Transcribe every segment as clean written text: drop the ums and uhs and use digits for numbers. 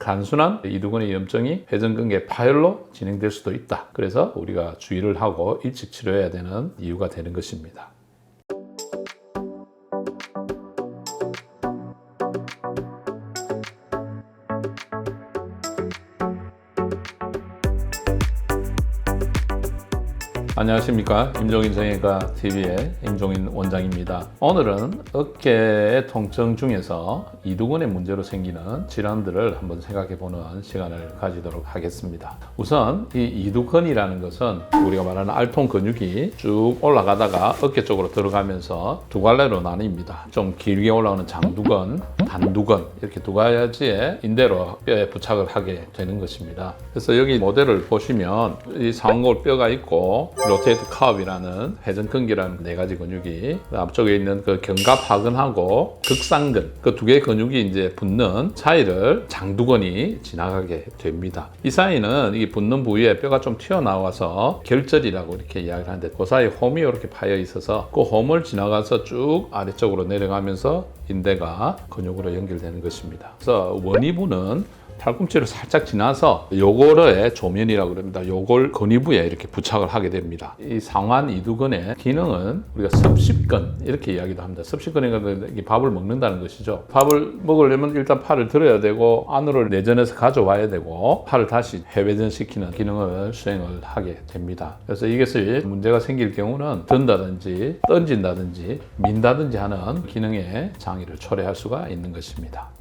단순한 이두근의 염증이 회전근개 파열로 진행될 수도 있다. 그래서 우리가 주의를 하고 일찍 치료해야 되는 이유가 되는 것입니다. 안녕하십니까. 임종인 정형외과 TV의 임종인 원장입니다. 오늘은 어깨의 통증 중에서 이두근의 문제로 생기는 질환들을 한번 생각해보는 시간을 가지도록 하겠습니다. 우선 이 이두근이라는 것은 우리가 말하는 알통 근육이 쭉 올라가다가 어깨 쪽으로 들어가면서 두 갈래로 나뉩니다. 좀 길게 올라오는 장두근, 단두근 이렇게 두 가지의 인대로 뼈에 부착을 하게 되는 것입니다. 그래서 여기 모델을 보시면 이 상골 뼈가 있고 로테이트 카브이라는 회전근개라는 네 가지 근육이 앞쪽에 있는 그 견갑하근하고 극상근 그 두 개의 근육이 이제 붙는 사이를 장두근이 지나가게 됩니다. 이 사이는 이 붙는 부위에 뼈가 좀 튀어나와서 결절이라고 이렇게 이야기를 하는데 그 사이 홈이 이렇게 파여 있어서 그 홈을 지나가서 쭉 아래쪽으로 내려가면서 인대가 근육으로 연결되는 것입니다. 그래서 원위부는 팔꿈치를 살짝 지나서 요거를 조면이라고 그럽니다. 요걸 근위부에 이렇게 부착을 하게 됩니다. 이 상완 이두근의 기능은 우리가 섭식근 이렇게 이야기도 합니다. 섭식근이라는 게 밥을 먹는다는 것이죠. 밥을 먹으려면 일단 팔을 들어야 되고 안으로 내전해서 가져와야 되고 팔을 다시 회회전시키는 기능을 수행을 하게 됩니다. 그래서 이것이 문제가 생길 경우는 든다든지 던진다든지 민다든지 하는 기능의 장애를 초래할 수가 있는 것입니다.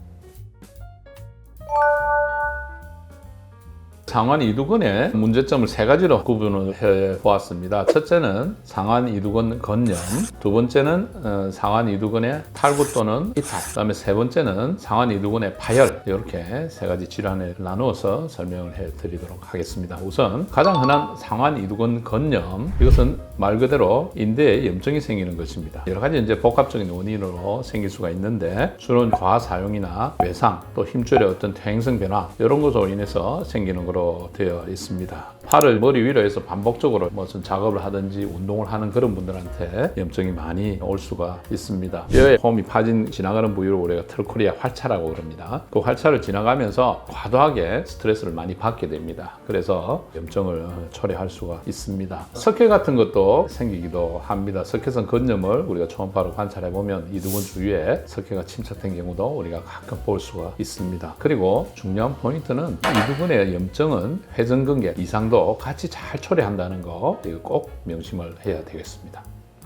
상완 이두근의 문제점을 세 가지로 구분을 해 보았습니다. 첫째는 상완 이두근 건염, 두 번째는 상완 이두근의 탈구 또는 이탈, 그다음에 세 번째는 상완 이두근의 파열, 이렇게 세 가지 질환을 나누어서 설명을 해 드리도록 하겠습니다. 우선 가장 흔한 상완 이두근 건염, 이것은 말 그대로 인대에 염증이 생기는 것입니다. 여러 가지 이제 복합적인 원인으로 생길 수가 있는데 주로 과다 사용이나 외상, 또 힘줄의 어떤 퇴행성 변화 이런 것으로 인해서 생기는 것으로 되어 있습니다. 팔을 머리 위로 해서 반복적으로 무슨 작업을 하든지 운동을 하는 그런 분들한테 염증이 많이 올 수가 있습니다. 뼈에 홈이 파진 지나가는 부위로 우리가 털코리아 활차라고 그럽니다. 그 활차를 지나가면서 과도하게 스트레스를 많이 받게 됩니다. 그래서 염증을 초래할 수가 있습니다. 석회 같은 것도 생기기도 합니다. 석회성 건염을 우리가 초음파로 관찰해 보면 이두근 주위에 석회가 침착된 경우도 우리가 가끔 볼 수가 있습니다. 그리고 중요한 포인트는 이두근의 염증은 회전근개 이상도 같이 잘 초래한다는 거 이거 꼭 명심을 해야 되겠습니다.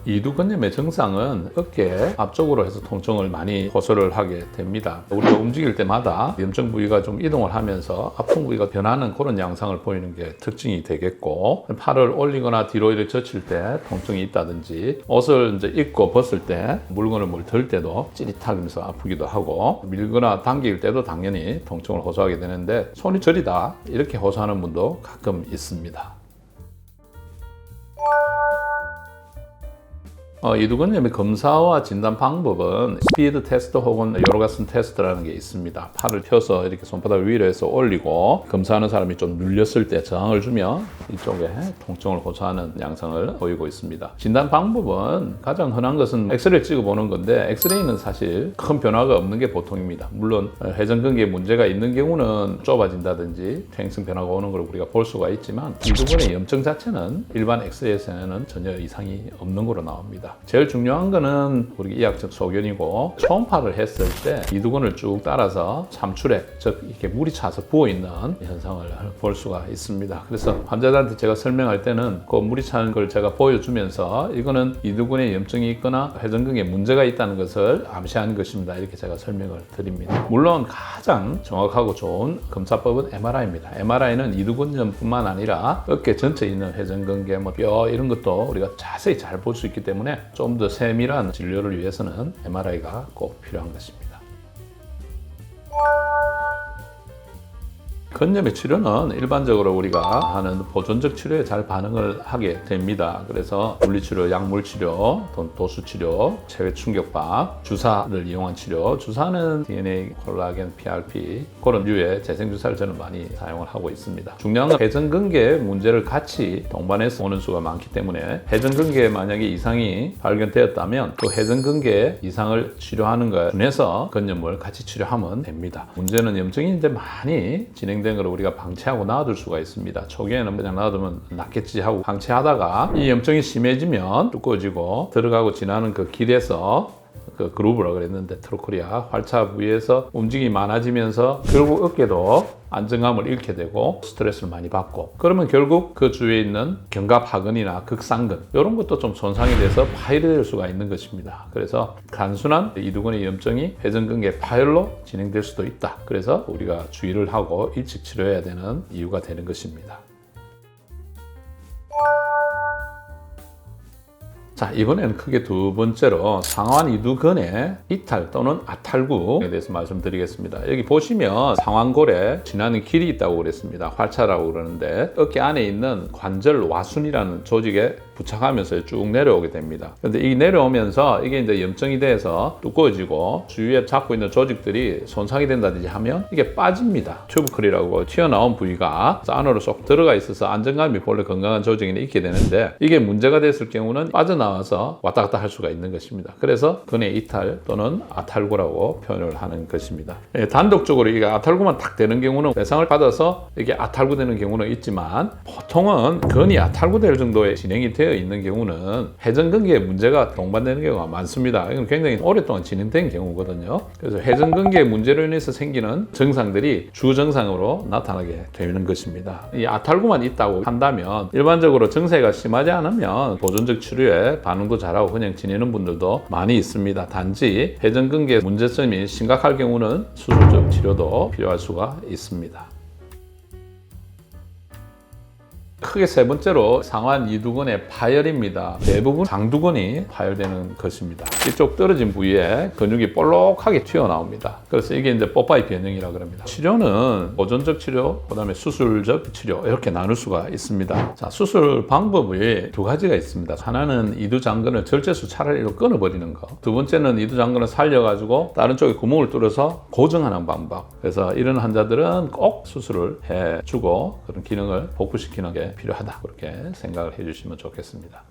이두근염의 증상은 어깨 앞쪽으로 해서 통증을 많이 호소를 하게 됩니다. 우리가 움직일 때마다 염증 부위가 좀 이동을 하면서 아픈 부위가 변하는 그런 양상을 보이는 게 특징이 되겠고, 팔을 올리거나 뒤로 이렇게 젖힐 때 통증이 있다든지, 옷을 이제 입고 벗을 때 물건을 뭘 들 때도 찌릿하면서 아프기도 하고, 밀거나 당길 때도 당연히 통증을 호소하게 되는데 손이 저리다 이렇게 호소하는 분도 가끔 있습니다. 이두근염의 검사와 진단 방법은 스피드 테스트 혹은 요로가슨 테스트라는 게 있습니다. 팔을 펴서 이렇게 손바닥 위로 해서 올리고 검사하는 사람이 좀 눌렸을 때 저항을 주면 이쪽에 통증을 호소하는 양상을 보이고 있습니다. 진단 방법은 가장 흔한 것은 엑스레이 찍어보는 건데 엑스레이는 사실 큰 변화가 없는 게 보통입니다. 물론 회전근개에 문제가 있는 경우는 좁아진다든지 퇴행성 변화가 오는 걸 우리가 볼 수가 있지만 이두근의 염증 자체는 일반 엑스레이에서는 전혀 이상이 없는 거로 나옵니다. 제일 중요한 거는 우리 의학적 소견이고, 초음파를 했을 때 이두근을 쭉 따라서 참출액, 즉 이렇게 물이 차서 부어있는 현상을 볼 수가 있습니다. 그래서 환자들한테 제가 설명할 때는 그 물이 차는 걸 제가 보여주면서 이거는 이두근에 염증이 있거나 회전근개에 문제가 있다는 것을 암시하는 것입니다. 이렇게 제가 설명을 드립니다. 물론 가장 정확하고 좋은 검사법은 MRI입니다. MRI는 이두근염뿐만 아니라 어깨 전체에 있는 회전근개, 뼈 이런 것도 우리가 자세히 잘 볼 수 있기 때문에 좀 더 세밀한 진료를 위해서는 MRI가 꼭 필요한 것입니다. 건염의 치료는 일반적으로 우리가 하는 보존적 치료에 잘 반응을 하게 됩니다. 그래서 물리치료, 약물치료, 도수치료, 체외 충격파, 주사를 이용한 치료. 주사는 DNA, 콜라겐, PRP 그런 류의 재생주사를 저는 많이 사용을 하고 있습니다. 중요한 건 회전근개 문제를 같이 동반해서 오는 수가 많기 때문에 회전근개에 만약에 이상이 발견되었다면 그 회전근개 이상을 치료하는 것에 준해서 건염을 같이 치료하면 됩니다. 문제는 염증이 이제 많이 진행된 걸 우리가 방치하고 놔둘 수가 있습니다. 초기에는 그냥 놔두면 낫겠지 하고 방치하다가 이 염증이 심해지면 두꺼워지고 들어가고 지나는 그 길에서 그 그루브라고 그랬는데 트로코리아 활차 부위에서 움직임이 많아지면서 결국 어깨도 안정감을 잃게 되고 스트레스를 많이 받고 그러면 결국 그 주위에 있는 견갑하근이나 극상근 이런 것도 좀 손상이 돼서 파열될 수가 있는 것입니다. 그래서 단순한 이두근의 염증이 회전근개 파열로 진행될 수도 있다. 그래서 우리가 주의를 하고 일찍 치료해야 되는 이유가 되는 것입니다. 자, 이번에는 크게 두 번째로 상완 이두근의 이탈 또는 아탈구에 대해서 말씀드리겠습니다. 여기 보시면 상완골에 지나는 길이 있다고 그랬습니다. 활차라고 그러는데 어깨 안에 있는 관절 와순이라는 조직에 부착하면서 쭉 내려오게 됩니다. 근데 이 내려오면서 이게 이제 염증이 돼서 두꺼워지고 주위에 잡고 있는 조직들이 손상이 된다든지 하면 이게 빠집니다. 튜브클이라고 튀어나온 부위가 안으로 쏙 들어가 있어서 안정감이 본래 건강한 조직에 있게 되는데 이게 문제가 됐을 경우는 빠져나와서 왔다 갔다 할 수가 있는 것입니다. 그래서 근의 이탈 또는 아탈구라고 표현을 하는 것입니다. 단독적으로 이게 아탈구만 딱 되는 경우는 대상을 받아서 이게 아탈구 되는 경우는 있지만 보통은 근이 아탈구 될 정도의 진행이 되어 있는 경우는 회전근개에 문제가 동반되는 경우가 많습니다. 이건 굉장히 오랫동안 진행된 경우거든요. 그래서 회전근개 문제로 인해서 생기는 증상들이 주증상으로 나타나게 되는 것입니다. 이 아탈구만 있다고 한다면 일반적으로 증세가 심하지 않으면 보존적 치료에 반응도 잘하고 그냥 지내는 분들도 많이 있습니다. 단지 회전근개 문제점이 심각할 경우는 수술적 치료도 필요할 수가 있습니다. 크게 세 번째로 상완 이두근의 파열입니다. 대부분 장두근이 파열되는 것입니다. 이쪽 떨어진 부위에 근육이 볼록하게 튀어나옵니다. 그래서 이게 이제 뽀빠이 변형이라고 합니다. 치료는 보존적 치료, 그다음에 수술적 치료 이렇게 나눌 수가 있습니다. 자, 수술 방법이 두 가지가 있습니다. 하나는 이두장근을 절제수 차라리 끊어버리는 거. 두 번째는 이두장근을 살려가지고 다른 쪽에 구멍을 뚫어서 고정하는 방법. 그래서 이런 환자들은 꼭 수술을 해주고 그런 기능을 복구시키는 게 필요하다. 그렇게 생각을 해주시면 좋겠습니다.